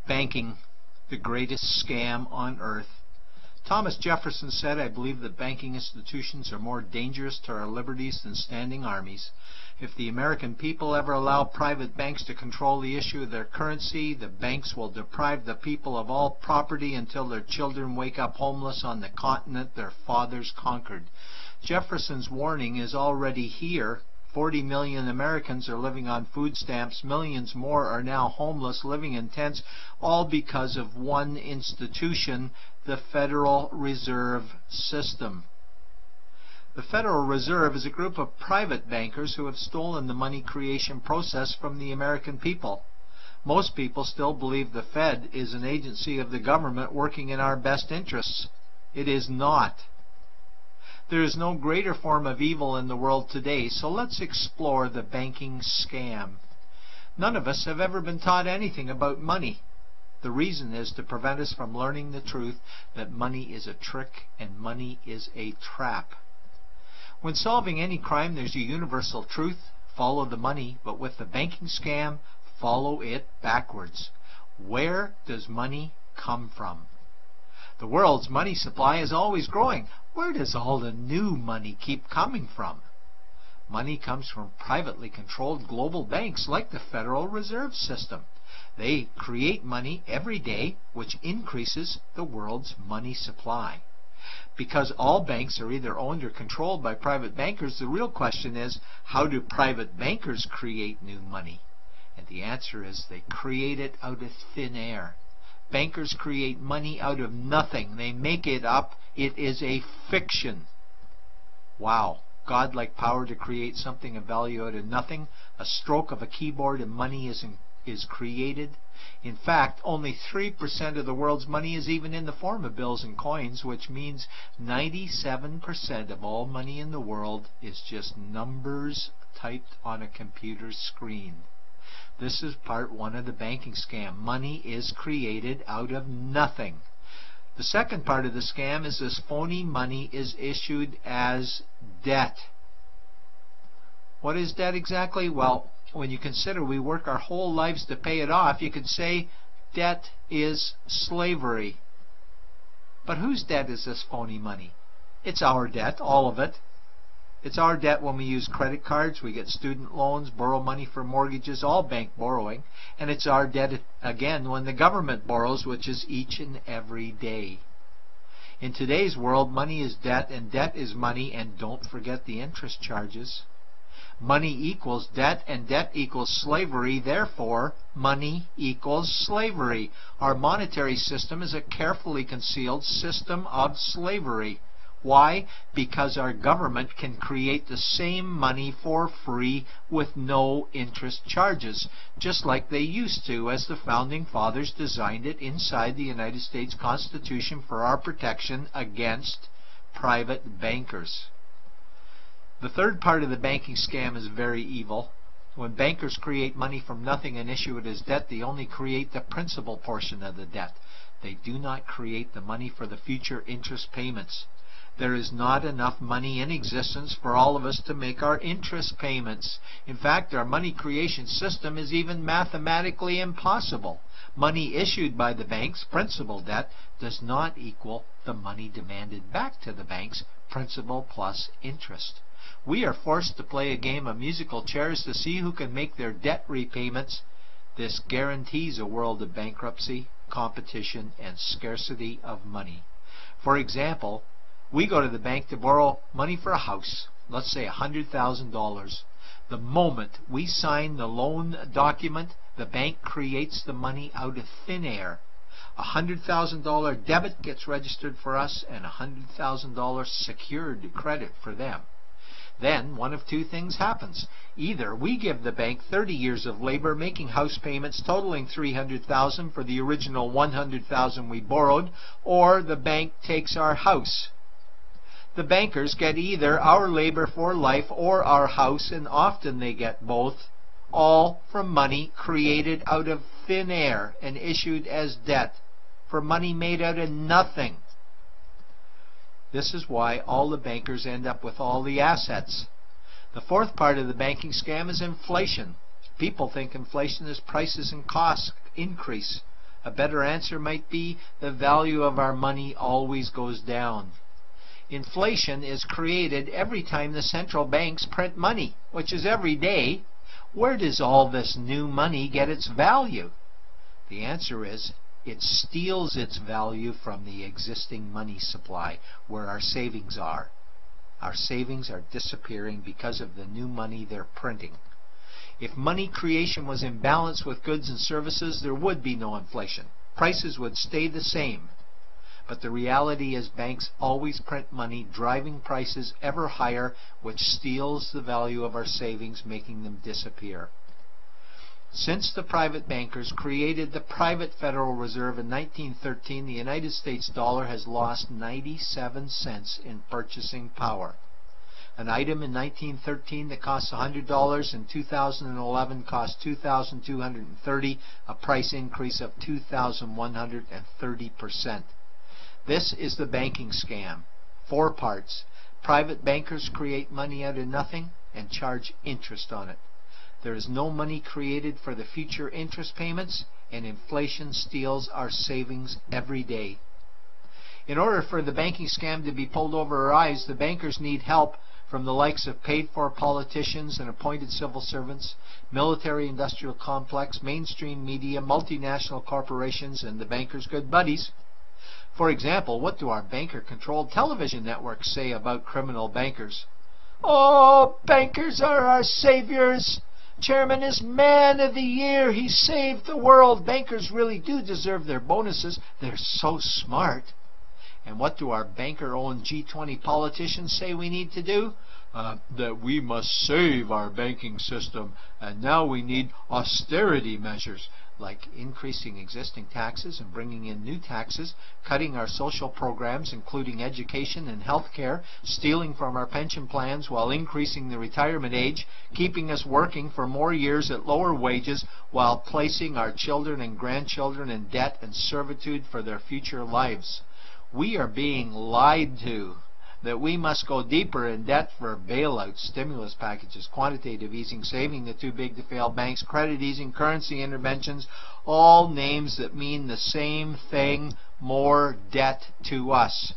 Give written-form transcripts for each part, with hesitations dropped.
Banking, the greatest scam on earth. Thomas Jefferson said, "I believe that banking institutions are more dangerous to our liberties than standing armies. If the American people ever allow private banks to control the issue of their currency, the banks will deprive the people of all property until their children wake up homeless on the continent their fathers conquered." Jefferson's warning is already here. 40 million Americans are living on food stamps. Millions more are now homeless, living in tents, all because of one institution, the Federal Reserve System. The Federal Reserve is a group of private bankers who have stolen the money creation process from the American people. Most people still believe the Fed is an agency of the government working in our best interests. It is not. There is no greater form of evil in the world today, so let's explore the banking scam. None of us have ever been taught anything about money. The reason is to prevent us from learning the truth that money is a trick and money is a trap. When solving any crime, there's a universal truth: follow the money, but with the banking scam, follow it backwards. Where does money come from? The world's money supply is always growing. Where does all the new money keep coming from? Money comes from privately controlled global banks like the Federal Reserve System. They create money every day, which increases the world's money supply. Because all banks are either owned or controlled by private bankers, the real question is, how do private bankers create new money? And the answer is they create it out of thin air. Bankers create money out of nothing. They make it up. It is a fiction. Wow. Godlike power to create something of value out of nothing. A stroke of a keyboard and money is created. In fact, only 3% of the world's money is even in the form of bills and coins, which means 97% of all money in the world is just numbers typed on a computer screen. This is part one of the banking scam. Money is created out of nothing. The second part of the scam is this phony money is issued as debt. What is debt exactly? Well, when you consider we work our whole lives to pay it off, you could say debt is slavery. But whose debt is this phony money? It's our debt, all of it. It's our debt when we use credit cards, we get student loans, borrow money for mortgages, all bank borrowing. And it's our debt again when the government borrows, which is each and every day. In today's world, money is debt and debt is money, and don't forget the interest charges. Money equals debt and debt equals slavery, therefore money equals slavery. Our monetary system is a carefully concealed system of slavery. Why? Because our government can create the same money for free with no interest charges, just like they used to, as the Founding Fathers designed it inside the United States Constitution for our protection against private bankers. The third part of the banking scam is very evil. When bankers create money from nothing and issue it as debt, they only create the principal portion of the debt. They do not create the money for the future interest payments. There is not enough money in existence for all of us to make our interest payments. In fact, our money creation system is even mathematically impossible. Money issued by the banks, principal debt, does not equal the money demanded back to the banks, principal plus interest. We are forced to play a game of musical chairs to see who can make their debt repayments. This guarantees a world of bankruptcy, competition, and scarcity of money. For example, we go to the bank to borrow money for a house, let's say $100,000. The moment we sign the loan document, the bank creates the money out of thin air. A $100,000 debit gets registered for us and a $100,000 secured credit for them. Then one of two things happens. Either we give the bank 30 years of labor making house payments totaling $300,000 for the original $100,000 we borrowed, or the bank takes our house. The bankers get either our labor for life or our house, and often they get both, all from money created out of thin air and issued as debt, for money made out of nothing. This is why all the bankers end up with all the assets. The fourth part of the banking scam is inflation. People think inflation is prices and costs increase. A better answer might be the value of our money always goes down. Inflation is created every time the central banks print money, which is every day. Where does all this new money get its value? The answer is it steals its value from the existing money supply, where our savings are. Our savings are disappearing because of the new money they're printing. If money creation was in balance with goods and services, there would be no inflation. Prices would stay the same. But the reality is banks always print money, driving prices ever higher, which steals the value of our savings, making them disappear. Since the private bankers created the private Federal Reserve in 1913, the United States dollar has lost 97 cents in purchasing power. An item in 1913 that cost $100 in 2011 cost $2,230, a price increase of 2,130%. This is the banking scam. 4 parts. Private bankers create money out of nothing and charge interest on it. There is no money created for the future interest payments, and inflation steals our savings every day. In order for the banking scam to be pulled over our eyes, the bankers need help from the likes of paid-for politicians and appointed civil servants, military-industrial complex, mainstream media, multinational corporations, and the bankers' good buddies. For example, what do our banker-controlled television networks say about criminal bankers? "Oh, bankers are our saviors. Chairman is Man of the Year. He saved the world. Bankers really do deserve their bonuses. They're so smart." And what do our banker-owned G20 politicians say we need to do? That we must save our banking system, and now we need austerity measures, like increasing existing taxes and bringing in new taxes, cutting our social programs, including education and health care, stealing from our pension plans while increasing the retirement age, keeping us working for more years at lower wages while placing our children and grandchildren in debt and servitude for their future lives. We are being lied to that we must go deeper in debt for bailouts, stimulus packages, quantitative easing, saving the too-big-to-fail banks, credit easing, currency interventions, all names that mean the same thing: more debt to us.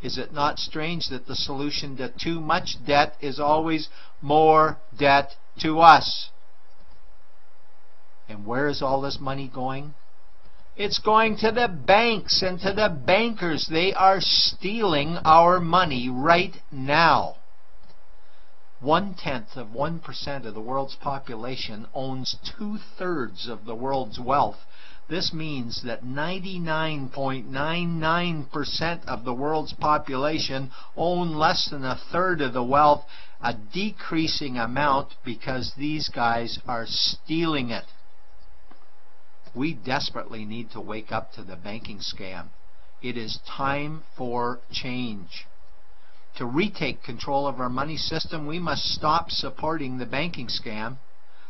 Is it not strange that the solution to too much debt is always more debt to us? And where is all this money going? It's going to the banks and to the bankers. They are stealing our money right now. 0.1% of the world's population owns 2/3 of the world's wealth. This means that 99.99% of the world's population own less than 1/3 of the wealth, a decreasing amount because these guys are stealing it. We desperately need to wake up to the banking scam. It is time for change. To retake control of our money system, we must stop supporting the banking scam.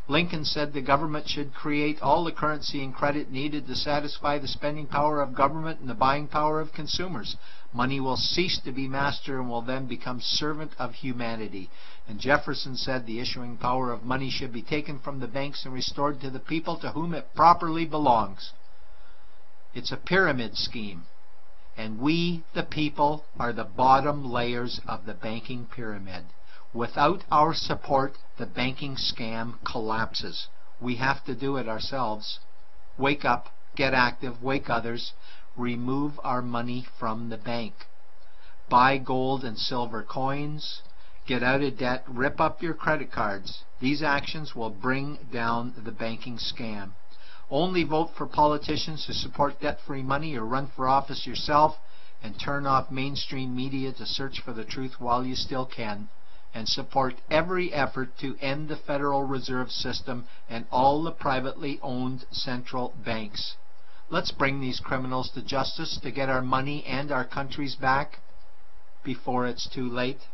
Lincoln said the government should create all the currency and credit needed to satisfy the spending power of government and the buying power of consumers. Money will cease to be master and will then become servant of humanity. And Jefferson said the issuing power of money should be taken from the banks and restored to the people to whom it properly belongs. It's a pyramid scheme, and we, the people, are the bottom layers of the banking pyramid. Without our support, the banking scam collapses. We have to do it ourselves. Wake up, get active, wake others, remove our money from the bank. Buy gold and silver coins, get out of debt, rip up your credit cards. These actions will bring down the banking scam. Only vote for politicians who support debt-free money, or run for office yourself, and turn off mainstream media to search for the truth while you still can. And support every effort to end the Federal Reserve System and all the privately owned central banks. Let's bring these criminals to justice to get our money and our countries back before it's too late.